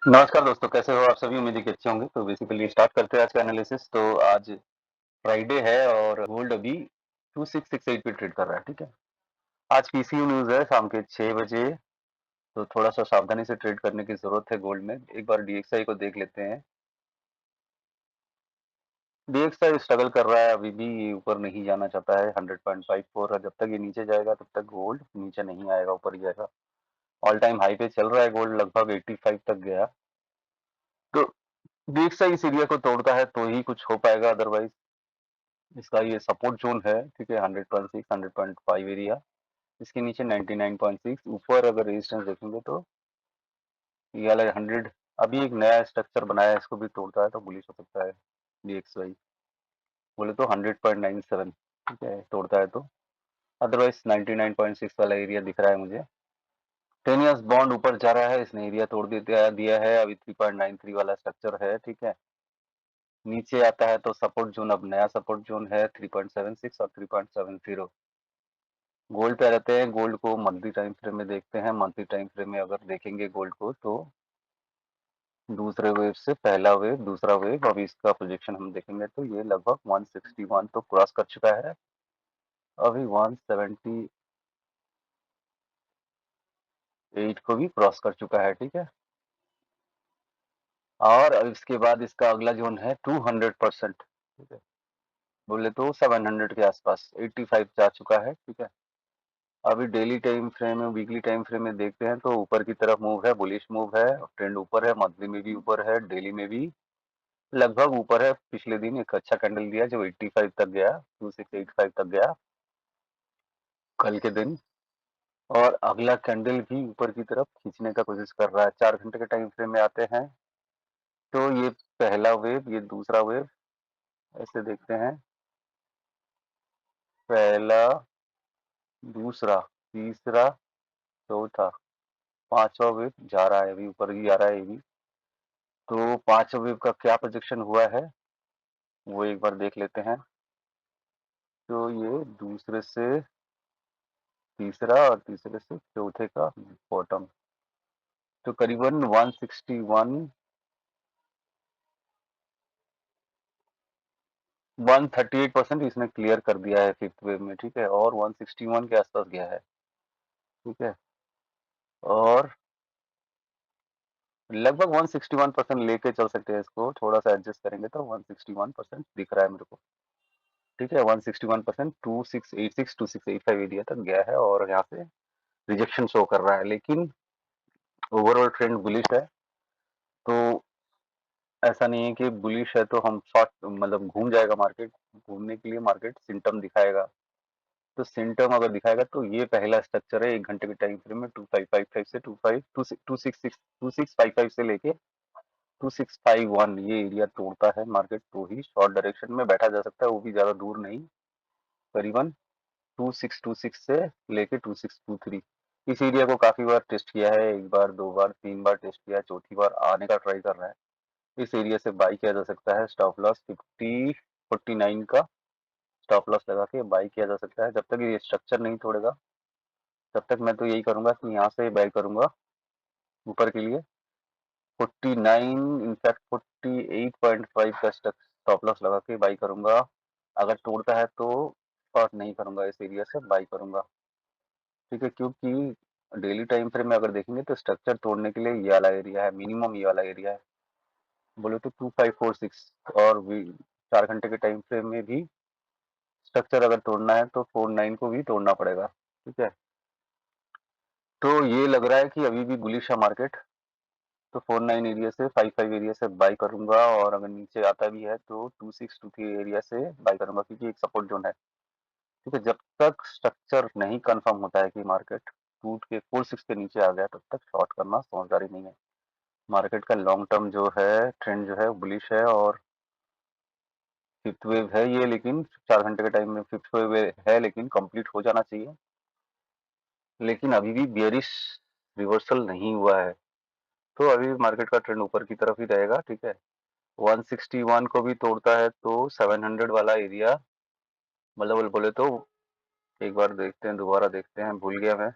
नमस्कार दोस्तों, कैसे हो आप सभी? उम्मीद है कि अच्छे होंगे। तो बेसिकली स्टार्ट करते हैं आज का एनालिसिस। तो आज फ्राइडे है और गोल्ड अभी 2668 पे ट्रेड कर रहा है, ठीक है। आज पीसीयू न्यूज़ है शाम के 6 बजे, तो थोड़ा-सा सावधानी से ट्रेड करने की ज़रूरत है गोल्ड में। एक बार डीएक्सआई को देख लेते हैं। डीएक्सआई स्ट्रगल कर रहा है, अभी भी ये ऊपर नहीं जाना चाहता है 100.54 और जब तक ये नीचे जाएगा तब तक गोल्ड नीचे नहीं आएगा, ऊपर ही जाएगा। ऑल टाइम हाई पे चल रहा है गोल्ड, लगभग 85 तक गया। तो डीएक्सआई इस एरिया को तोड़ता है तो ही कुछ हो पाएगा, अदरवाइज़ इसका ये सपोर्ट जोन है, ठीक है। 100.6 100.5 एरिया, इसके नीचे 99.6, ऊपर अगर रेजिस्टेंस देखेंगे तो ये वाला 100 अभी एक नया स्ट्रक्चर बनाया है, इसको भी तोड़ता है तो बुलिश हो सकता है डीएक्सवाई। बोले तो 100.97, ठीक है, तोड़ता है तो। अदरवाइज 99.6 वाला एरिया दिख रहा है मुझे। 10 इयर्स बॉन्ड ऊपर जा रहा है, इसने एरिया तोड़ दिया है। अभी 3.93 वाला स्ट्रक्चर है, ठीक है। नीचे आता है तो सपोर्ट जोन, अब नया सपोर्ट जोन है 3.76 और 3.70। गोल्ड पे आ जाते हैं। गोल्ड को मंथली टाइम फ्रेम में देखते हैं। मंथली टाइम फ्रेम में अगर देखेंगे गोल्ड को तो दूसरे वेव से पहला वेव, दूसरा वेव, अभी इसका प्रोजेक्शन हम देखेंगे तो ये लगभग 161 तो क्रॉस कर चुका है। अभी 178 को भी क्रॉस कर चुका है, ठीक है। और अब इसके बाद इसका अगला जोन है 200%, ठीक है। बोले तो 700 के आसपास 85 जा चुका है, ठीक है। अभी डेली टाइम फ्रेम में, वीकली टाइम फ्रेम में देखते हैं तो ऊपर की तरफ मूव है, बुलिश मूव है, ट्रेंड ऊपर है, मंथली में भी ऊपर है, डेली में भी लगभग ऊपर है। पिछले दिन एक अच्छा कैंडल दिया जो 85 तक गया, 2685 तक गया कल के दिन। और अगला कैंडल भी ऊपर की तरफ खींचने का कोशिश कर रहा है। 4 घंटे के टाइम फ्रेम में आते हैं तो ये पहला वेव, ये दूसरा वेव, ऐसे देखते हैं। पहला, दूसरा, तीसरा, चौथा, पांचवा वेव जा रहा है, अभी ऊपर ही जा रहा है ये भी। तो पांचवा वेव का क्या प्रोजेक्शन हुआ है वो एक बार देख लेते हैं। तो ये दूसरे से तीसरा और तीसरे से चौथे का बॉटम, तो करीबन 161 138% इसने क्लियर कर दिया है फिफ्थ वेव में, ठीक है। और 161 के आसपास गया है, ठीक है। और लगभग 161% लेके चल सकते हैं इसको, थोड़ा सा एडजस्ट करेंगे तो 161% दिख रहा है मेरे को, ठीक है। 161% 2686 2685 एरिया तक गया है और यहाँ से रिजेक्शन शो कर रहा है, लेकिन ओवरऑल ट्रेंड बुलिश है। तो ऐसा नहीं है कि बुलिश है तो हम शॉर्ट, मतलब घूम जाएगा मार्केट। घूमने के लिए मार्केट सिम्टम दिखाएगा। तो सिम्टम अगर दिखाएगा तो ये पहला स्ट्रक्चर है 1 घंटे के टाइम फ्रेम में 2555 से 2655 से लेके 2651, ये एरिया तोड़ता है मार्केट तो ही शॉर्ट डायरेक्शन में बैठा जा सकता है, वो भी ज्यादा दूर नहीं, करीबन 2626 से लेके 2623। इस एरिया को काफी बार टेस्ट किया है, एक बार, दो बार, तीन बार टेस्ट किया है, चौथी बार आने का ट्राई कर रहा है। इस एरिया से बाई किया जा सकता है। स्टॉप लॉस 49 का स्टॉप लॉस लगा के बाई किया जा सकता है। जब तक ये स्ट्रक्चर नहीं तोड़ेगा तब तक मैं तो यही करूंगा कि यहाँ से बाई करूंगा ऊपर के लिए। 49, इनफैक्ट 48.5 का स्टॉप लॉस लगा के बाई करूंगा। अगर तोड़ता है तो शॉर्ट नहीं करूंगा, इस एरिया से बाई करूंगा, ठीक है। क्योंकि डेली टाइम फ्रेम में अगर देखेंगे तो स्ट्रक्चर तोड़ने के लिए ये वाला एरिया है, मिनिमम ये वाला एरिया है। बोले तो 2546, और 4 घंटे के टाइम फ्रेम में भी स्ट्रक्चर अगर तोड़ना है तो 49 को भी तोड़ना पड़ेगा, ठीक है। तो ये लग रहा है कि अभी भी बुलिश है मार्केट। तो 49 एरिया से 55 एरिया से बाई करूंगा, और अगर नीचे आता भी है तो 2623 एरिया से बाई करूंगा, क्योंकि एक सपोर्ट जोन है, ठीक है। जब तक स्ट्रक्चर नहीं कंफर्म होता है कि मार्केट टूट के 46 के नीचे आ गया तब तक शॉर्ट करना समझदारी नहीं है। मार्केट का लॉन्ग टर्म जो है ट्रेंड जो है बुलिश है, और फिफ्थ वेव है ये, लेकिन 4 घंटे के टाइम में फिफ्थ वेव है लेकिन कंप्लीट हो जाना चाहिए। लेकिन अभी भी बियरिश रिवर्सल नहीं हुआ है, तो अभी मार्केट का ट्रेंड ऊपर की तरफ ही रहेगा, ठीक है। 161 को भी तोड़ता है तो 700 वाला एरिया, मतलब बोले तो एक बार देखते हैं, दोबारा देखते हैं, भूल गया मैं।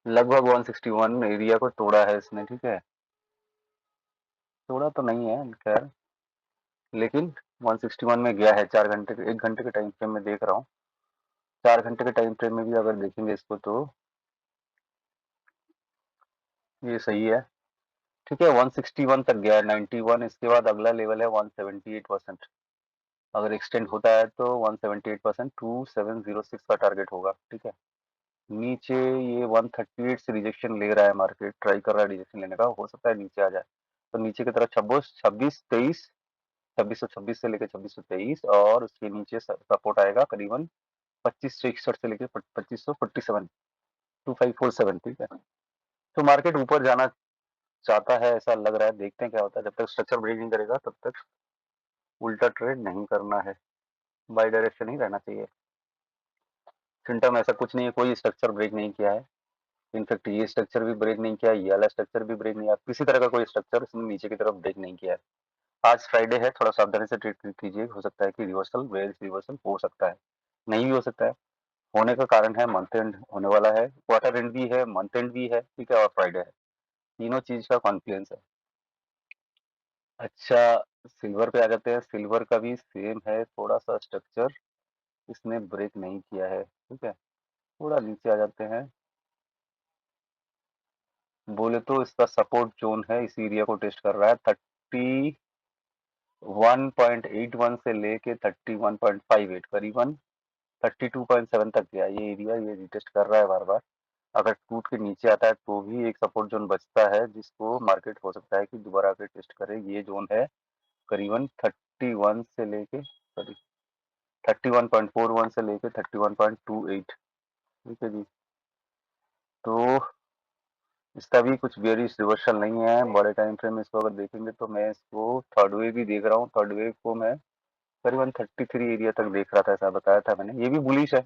लगभग 161 एरिया को तोड़ा है इसने, ठीक है, तोड़ा तो नहीं है खैर, लेकिन 161 में गया है। 4 घंटे के 1 घंटे के टाइम फ्रेम में देख रहा हूँ, 4 घंटे के टाइम फ्रेम में भी अगर देखेंगे इसको तो ये सही है, ठीक है। 161 तक गया है, 91, इसके बाद अगला लेवल है 178%। अगर एक्सटेंड होता है तो 178% 2706 का टारगेट होगा, ठीक है। नीचे ये 138 से रिजेक्शन ले रहा है मार्केट, ट्राई कर रहा है रिजेक्शन लेने का, हो सकता है नीचे आ जाए। तो नीचे की तरफ 26, 26 से लेकर 2623, और उसके नीचे सपोर्ट आएगा करीबन 2561 से लेकर 2547, 2547, ठीक है। तो मार्केट ऊपर जाना चाहता है ऐसा लग रहा है, देखते हैं क्या होता है। जब तक स्ट्रक्चर ब्रेक नहीं करेगा तब तक उल्टा ट्रेड नहीं करना है, बाई डायरेक्शन ही रहना चाहिए। फिंटा में ऐसा कुछ नहीं है, कोई स्ट्रक्चर ब्रेक नहीं किया है। इनफैक्ट ये स्ट्रक्चर भी ब्रेक नहीं किया, ये वाला स्ट्रक्चर भी ब्रेक नहीं किया, किसी तरह का कोई स्ट्रक्चर इसने नीचे की तरफ ब्रेक नहीं किया है। आज फ्राइडे है, थोड़ा सावधानी से ट्रेड कीजिए, हो सकता है कि रिवर्सल, बेयरिश रिवर्सल हो सकता है, नहीं भी हो सकता है। होने का कारण है मंथ एंड होने वाला है, क्वार्टर एंड भी है, मंथ एंड भी है, ठीक है, और फ्राइडे है, तीनों चीज का कॉन्फ्लुएंस है। अच्छा, सिल्वर पे आ जाते हैं। सिल्वर का भी सेम है, थोड़ा सा स्ट्रक्चर इसने ब्रेक नहीं किया है, ठीक है। थोड़ा नीचे आ जाते हैं, बोले तो इसका सपोर्ट जोन है, इस एरिया को टेस्ट कर रहा है। 31.81 से लेके 31.58, करीबन 32.7 तक गया ये एरिया, ये रिटेस्ट कर रहा है बार बार। अगर टूट के नीचे आता है तो भी एक सपोर्ट जोन बचता है, जिसको मार्केट हो सकता है कि दोबारा आके टेस्ट करे। ये जोन है करीबन 31 से लेके, सॉरी, 31.41 से लेके 31.28, ठीक है जी। तो इसका भी कुछ बेयरिश रिवर्सल नहीं है बड़े टाइम फ्रेम में। इसको अगर देखेंगे तो मैं इसको थर्ड वेव भी देख रहा हूँ, थर्ड वेव को मैं करीबन 33 एरिया तक देख रहा था, ऐसा बताया था मैंने। ये भी बुलिश है,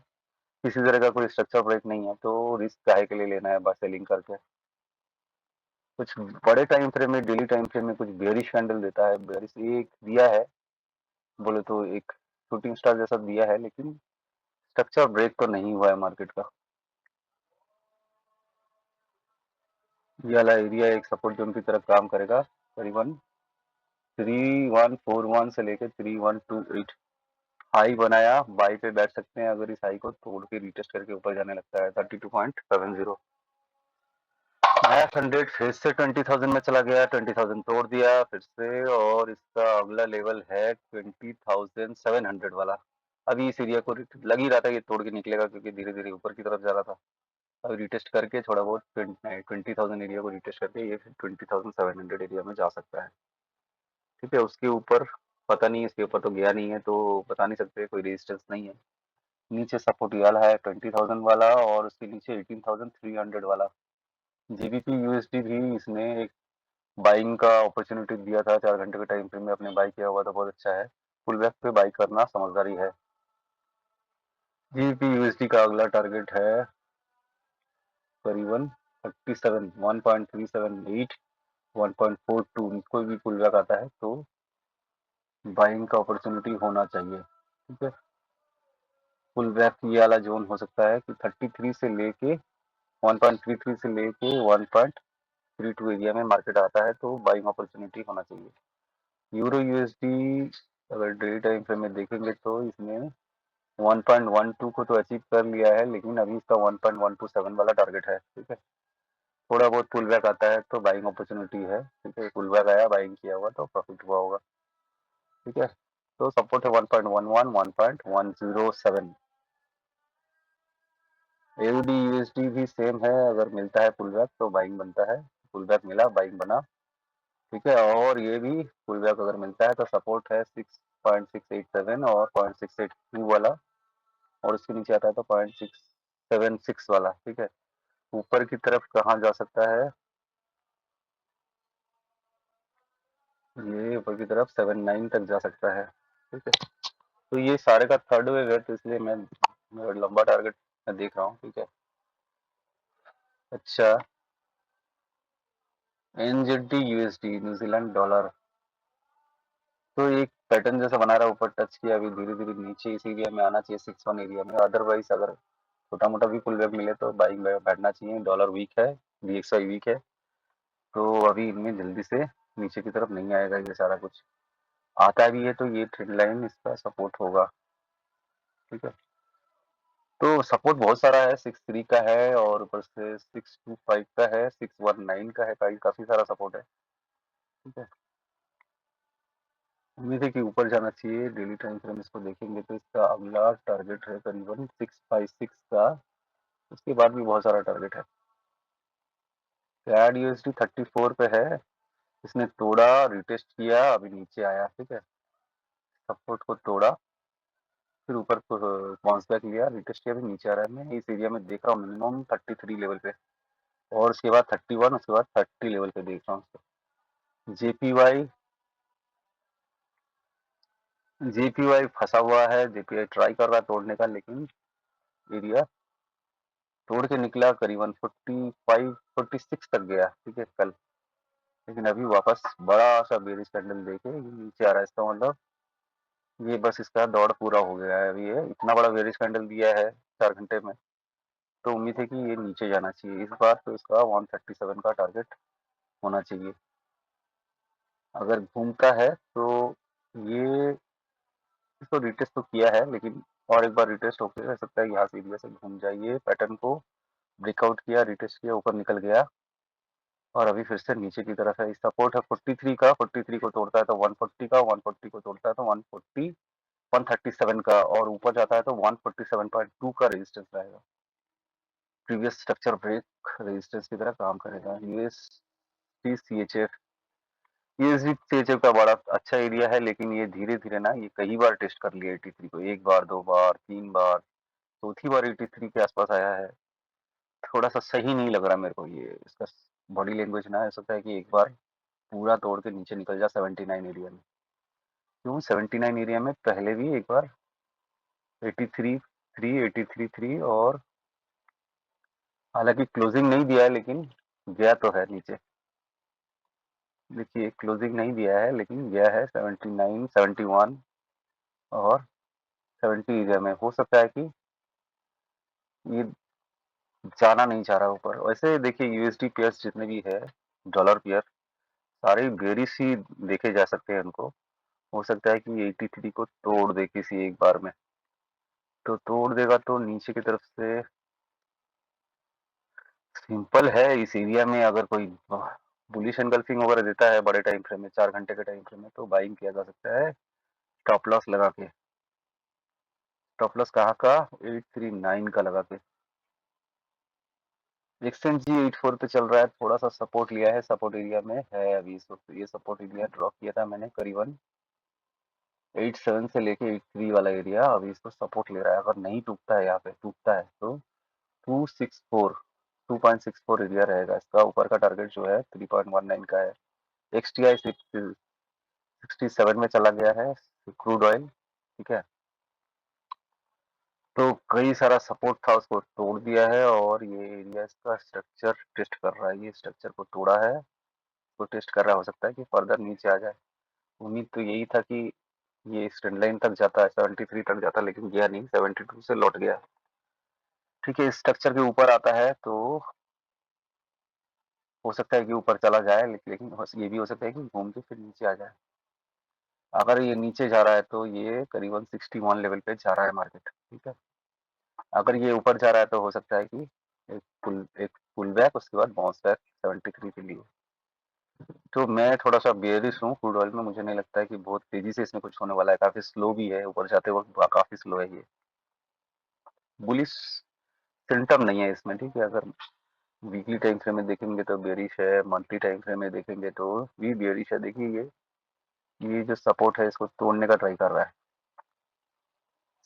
किसी तरह का कोई स्ट्रक्चर ब्रेक नहीं है, तो रिस्क काहे के लिए लेना है बाय सेलिंग करके। कुछ बड़े टाइम फ्रेम में, डेली टाइम फ्रेम में कुछ बेयरिश कैंडल देता है, बेयरिश एक दिया है, बोले तो एक शूटिंग स्टार जैसा दिया है, लेकिन स्ट्रक्चर ब्रेक तो नहीं हुआ है मार्केट का। ये वाला एरिया एक सपोर्ट जोन की तरह काम करेगा, करीबन 3141 से लेकर 3128 हाई बनाया, बाई पे बैठ सकते हैं अगर इस हाई को तोड़ के रिटेस्ट करके ऊपर जाने लगता है। 32.70 नया 100 फिर से 20,000 में चला गया, 20,000 तोड़ दिया फिर से, और इसका अगला लेवल है 20,700 वाला। अभी इस एरिया को लग ही रहा था ये तोड़ के निकलेगा, क्योंकि धीरे धीरे ऊपर की तरफ जा रहा था। अब रिटेस्ट करके थोड़ा बहुत 20,000 एरिया को रिटेस्ट करके ये फिर 20,700 एरिया में जा सकता है, ठीक है। उसके ऊपर पता नहीं, इसके ऊपर तो गया नहीं है, तो बता नहीं सकते, कोई रेजिस्टेंस नहीं है। नीचे सपोर्ट वाला है 20,000 वाला, और उसके नीचे 18,300 वाला। जीबीपी यूएसडी भी इसने एक बाइंग का अपॉर्चुनिटी दिया था, 4 घंटे के टाइम फ्रेम में अपने बाई किया हुआ था, बहुत अच्छा है। फुल बैक पे बाई करना समझदारी है। जीबीपी यूएसडी का अगला टारगेट है करीबन 37, 1.378, 1.42, कोई भी पुल बैक आता है तो बाइंग का अपॉर्चुनिटी होना चाहिए, ठीक है। पुल बैक ये वाला जोन हो सकता है कि 33 से लेके 1.33 से लेके 1.32 एरिया में मार्केट आता है, तो बाइंग अपॉर्चुनिटी होना चाहिए। यूरो यूएसडी अगर डेली टाइम फ्रेम में देखेंगे तो इसने 1.12 को तो अचीव कर लिया है, लेकिन अभी इसका 1.127 वाला टारगेट है, ठीक है। थोड़ा बहुत पुल बैक आता है तो बाइंग अपॉर्चुनिटी है, ठीक है। पुल बैक आया, बाइंग किया हुआ तो प्रॉफिट हुआ होगा, ठीक है। तो सपोर्ट है 1.11, 1.107। एयूडी यूएसडी भी सेम है, अगर मिलता है पुल बैक तो बाइंग बनता है, पुल बैक मिला बाइंग बना, ठीक है। और ये भी पुल बैक अगर मिलता है तो सपोर्ट है 6.687 और 0.682 वाला, और उसके नीचे आता है तो 0.676 वाला, ठीक है। ऊपर की तरफ कहाँ जा सकता है, ये ऊपर की तरफ 79 तक जा सकता है, ठीक है। तो ये सारे का थर्ड वेव है, तो इसलिए मैं मेरा लंबा टारगेट मैं देख रहा हूँ, ठीक है। अच्छा, एनजेडी यूएसडी, न्यूजीलैंड डॉलर, तो एक पैटर्न जैसा बना रहा है, ऊपर टच किया, अभी धीरे धीरे नीचे इस एरिया में आना चाहिए, 61 एरिया में। अदरवाइज अगर छोटा मोटा भी पुल बैक मिले तो बाइंग बैठना चाहिए। डॉलर वीक है, DXY वीक है, तो अभी इनमें जल्दी से नीचे की तरफ नहीं आएगा। ये सारा कुछ आता भी है तो ये ट्रेंड लाइन इसका सपोर्ट होगा। ठीक है, तो सपोर्ट बहुत सारा है, 6.3 का है और ऊपर से 6.25 का है, 6.19 का है, काफी सारा सपोर्ट है। ठीक है, उम्मीद है कि ऊपर जाना चाहिए। डेली टाइम फ्रेम इसको देखेंगे तो इसका अगला टारगेट है करीबन 656 का। उसके बाद भी बहुत सारा टारगेट है। CAD USD 34 पे है, इसने तोड़ा, रिटेस्ट किया, अभी नीचे आया। ठीक है, सपोर्ट को तोड़ा, फिर ऊपर बाउंस बैक लिया, रिटेस्ट किया, अभी नीचे आ रहा है। मैं इस एरिया में देख रहा हूँ मिनिमम 33 लेवल पे, और उसके बाद 31, उसके बाद 30 लेवल पे देख रहा हूँ उसको। जेपीवाई फंसा हुआ है, जेपीआई ट्राई कर रहा है तोड़ने का, लेकिन एरिया तोड़ के निकला करीबन 45 46 तक गया। ठीक है कल, लेकिन अभी वापस बड़ा सा बेरिश कैंडल देके ये नीचे आ रहा है। इसका मतलब ये बस इसका दौड़ पूरा हो गया है। अभी ये इतना बड़ा बेरिश कैंडल दिया है 4 घंटे में, तो उम्मीद है कि ये नीचे जाना चाहिए इस बार। तो इसका 137 का टारगेट होना चाहिए। अगर घूमता है तो ये, इसको रिटेस्ट तो किया है लेकिन और एक बार रिटेस्ट होकर रह सकता है, यहाँ से एरिया से घूम जाइए। पैटर्न को ब्रेकआउट किया, रिटेस्ट किया, ऊपर निकल गया और अभी फिर से नीचे की तरफ है। सपोर्ट है 43 का, 43 को तोड़ता है तो 140 का, 140 को तोड़ता है तो 140 137 का, और ऊपर जाता है तो 147.2 का रेजिस्टेंस रहेगा। प्रीवियस स्ट्रक्चर ब्रेक रेजिस्टेंस की तरह काम करेगा। यूएसडी सीएचएफ, यूएसडी सीएचएफ का बड़ा अच्छा एरिया है, लेकिन ये धीरे धीरे ना, ये कई बार टेस्ट कर लिया 83 को, एक बार, दो बार, तीन बार, चौथी बार 83 के आसपास आया है। थोड़ा सा सही नहीं लग रहा मेरे को ये इसका बॉडी लैंग्वेज ना। हो सकता है कि एक बार पूरा तोड़ के नीचे निकल जा 79 एरिया में। क्यों 79 एरिया में पहले भी एक बार 83 3, 83 3, और हालांकि क्लोजिंग नहीं दिया है लेकिन गया तो है नीचे। देखिए क्लोजिंग नहीं दिया है लेकिन गया है 79 71 और 70 एरिया में। हो सकता है कि ये जाना नहीं चाह रहा ऊपर। वैसे देखिए यूएसडी पेयर्स जितने भी है, डॉलर पेयर, सारे बेरिश ही देखे जा सकते हैं उनको। हो सकता है कि 83 को तोड़ दे किसी एक बार में, तो तोड़ देगा तो नीचे की तरफ से सिंपल है इस एरिया में। अगर कोई बुलिश एनगल्फिंग वगैरह देता है बड़े टाइम फ्रेम में, 4 घंटे के टाइम फ्रेम में, तो बाइंग किया जा सकता है स्टॉप लॉस लगा के। स्टॉप लॉस कहाँ का? 839 का लगा के। एक्सचेंज जी 84 पे चल रहा है, थोड़ा सा सपोर्ट लिया है, सपोर्ट एरिया में है अभी इस वक्त। ये सपोर्ट एरिया ड्रॉ किया था मैंने करीबन 87 से लेके 83 वाला एरिया, अभी इसको सपोर्ट ले रहा है। अगर नहीं टूटता है, यहाँ पे टूटता है तो 264 एरिया रहेगा इसका। ऊपर का टारगेट जो है 3.19 का है। XTI 67 में चला गया है क्रूड ऑयल। ठीक है, तो कई सारा सपोर्ट था, उसको तोड़ दिया है और ये एरिया इसका स्ट्रक्चर टेस्ट कर रहा है। ये स्ट्रक्चर को तोड़ा है, उसको टेस्ट कर रहा है। हो सकता है कि फर्दर नीचे आ जाए। उम्मीद तो यही था कि ये इस ट्रेंड लाइन तक जाता है, 73 तक जाता, लेकिन गया नहीं, 72 से लौट गया। ठीक है, स्ट्रक्चर के ऊपर आता है तो हो सकता है कि ऊपर चला जाए, लेकिन ये भी हो सकता है कि घूम के फिर नीचे आ जाए। अगर ये नीचे जा रहा है तो ये करीबन 61 लेवल पे जा रहा है मार्केट। ठीक है, अगर ये ऊपर जा रहा है तो हो सकता है कि एक पुल बैक, उसके बाद बाउंस बैक 73 के लिए। तो मैं थोड़ा सा बेयरिश हूँ क्रूड ऑयल में। मुझे नहीं लगता है कि बहुत तेजी से इसमें कुछ होने वाला है। काफी स्लो भी है, ऊपर जाते वक्त काफी स्लो है ये। बुलिश सेंटर नहीं है इसमें। ठीक है, अगर वीकली टाइम फ्रेम में देखेंगे तो बेयरिश है, मंथली टाइम फ्रेम में देखेंगे तो भी बेयरिश है। देखिए ये जो सपोर्ट है इसको तोड़ने का ट्राई कर रहा है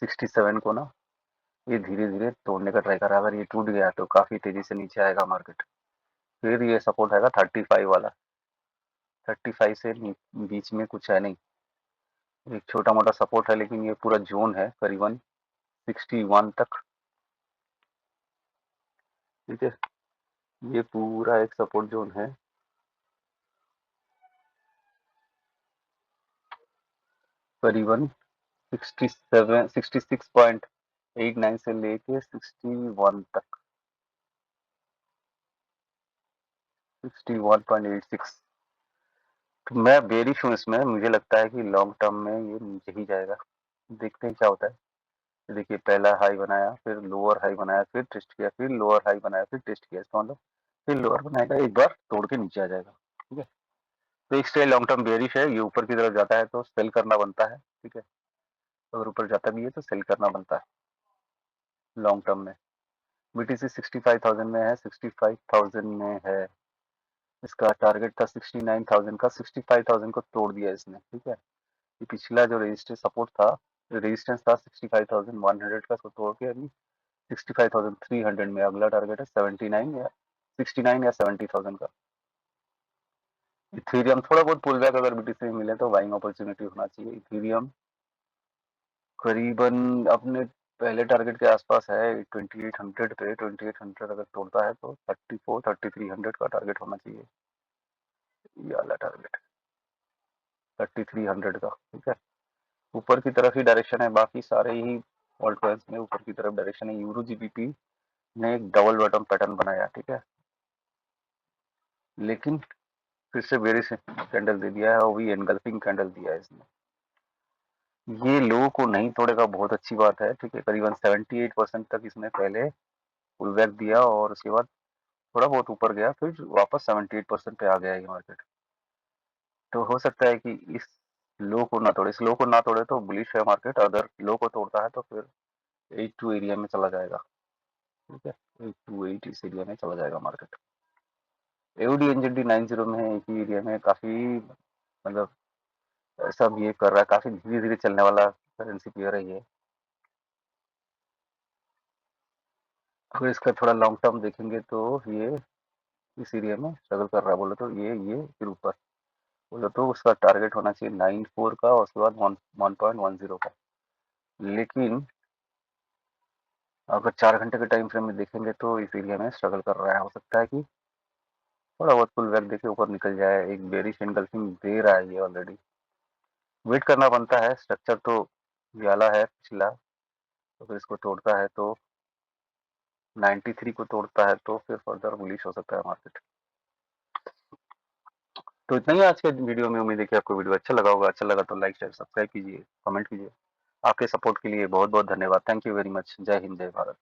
67 को ना। ये धीरे धीरे तोड़ने का ट्राई कर रहा है। अगर ये टूट गया तो काफी तेजी से नीचे आएगा मार्केट। फिर ये सपोर्ट आएगा 35 वाला। 35 से बीच में कुछ है नहीं, एक छोटा मोटा सपोर्ट है, लेकिन ये पूरा जोन है करीबन 61 तक। ठीक है, ये पूरा एक सपोर्ट जोन है करीबन 67 66 पॉइंट 89 से लेके 61 तक, 61.86। तो मैं बेरिश हूँ इसमें, मुझे लगता है कि लॉन्ग टर्म में ये नीचे ही जाएगा। देखते हैं क्या होता है। देखिए पहला हाई बनाया, फिर लोअर हाई बनाया, फिर टेस्ट किया, फिर लोअर हाई बनाया, फिर टेस्ट किया, इसका मतलब फिर लोअर बनाएगा, एक बार तोड़ के नीचे आ जाएगा। ठीक है, तो एक स्टे लॉन्ग टर्म बेरिश है, ये ऊपर की तरफ जाता है तो सेल करना बनता है। ठीक है, अगर ऊपर जाता भी है तो सेल करना बनता है लॉन्ग टर्म में। बीटीसी 65,000 में है, 65,000 में है, इसका टारगेट था 69,000 का, 65,000 को तोड़ दिया इसने। ठीक है, ये पिछला जो रजिस्टेंस सपोर्ट था, रेजिस्टेंस था 65,100 का, इसको तोड़ के अभी 65,300 में अगला टारगेट है 79 या 69 या 70,000 का। इथेरियम थोड़ा बहुत पुल बैक अगर बीटीसी में मिले तो बाइंग अपॉर्चुनिटी होना चाहिए। इथेरियम करीबन अपने पहले टारगेट के आसपास है 2800 पे, 2800 अगर तोड़ता है तो 3300 का टारगेट होना चाहिए, ये वाला टारगेट 3300 का। ठीक है, ऊपर की तरफ ही डायरेक्शन है, बाकी सारे ही ऑल्ट कॉइन्स में ऊपर की तरफ डायरेक्शन है। यूरो जीबीपी ने एक डबल बॉटम पैटर्न बनाया। ठीक है, लेकिन फिर से बेरिश कैंडल दे दिया है, और भी एनगल्फिंग कैंडल दिया है इसने। ये लो को नहीं तोड़ेगा, बहुत अच्छी बात है। ठीक है, करीबन 78% तक इसने पहले पुल बैक दिया और उसके बाद थोड़ा बहुत ऊपर गया, फिर वापस 78% पे आ गया ये मार्केट। तो हो सकता है कि इस लो को ना तोड़े, इस लो को ना तोड़े तो बुलिश है मार्केट, अगर लो को तोड़ता है तो फिर 82 एरिया में चला जाएगा। ठीक है, 828 इस एरिया में चला जाएगा मार्केट। एओडी एनजेडी 90 में है, एक ही एरिया में, काफी मतलब ऐसा बिहेव कर रहा है, काफी धीरे धीरे चलने वाला करेंसी पेयर है ये। अगर इसका थोड़ा लॉन्ग टर्म देखेंगे तो ये इस एरिया में स्ट्रगल कर रहा है, बोले तो ये फिर ऊपर, बोले तो उसका टारगेट होना चाहिए 94 का, और उसके बाद 1.10 का। लेकिन अगर 4 घंटे के टाइम फ्रेम में देखेंगे तो इस एरिया में स्ट्रगल कर रहा है, हो सकता है कि थोड़ा बहुत पुल बैक देके ऊपर निकल जाए। एक बेरिश एनगल्फिंग दे रहा है ये ऑलरेडी, वेट करना बनता है। स्ट्रक्चर तो वाला है पिछला, तो फिर इसको तोड़ता है तो 93 को तोड़ता है तो फिर फर्दर बुलिश हो सकता है मार्केट। तो इतना ही आज के वीडियो में, उम्मीद है कि आपको वीडियो अच्छा लगा होगा। अच्छा लगा तो लाइक शेयर सब्सक्राइब कीजिए, कमेंट कीजिए। आपके सपोर्ट के लिए बहुत बहुत धन्यवाद। Thank you very much. जय हिंद, जय भारत।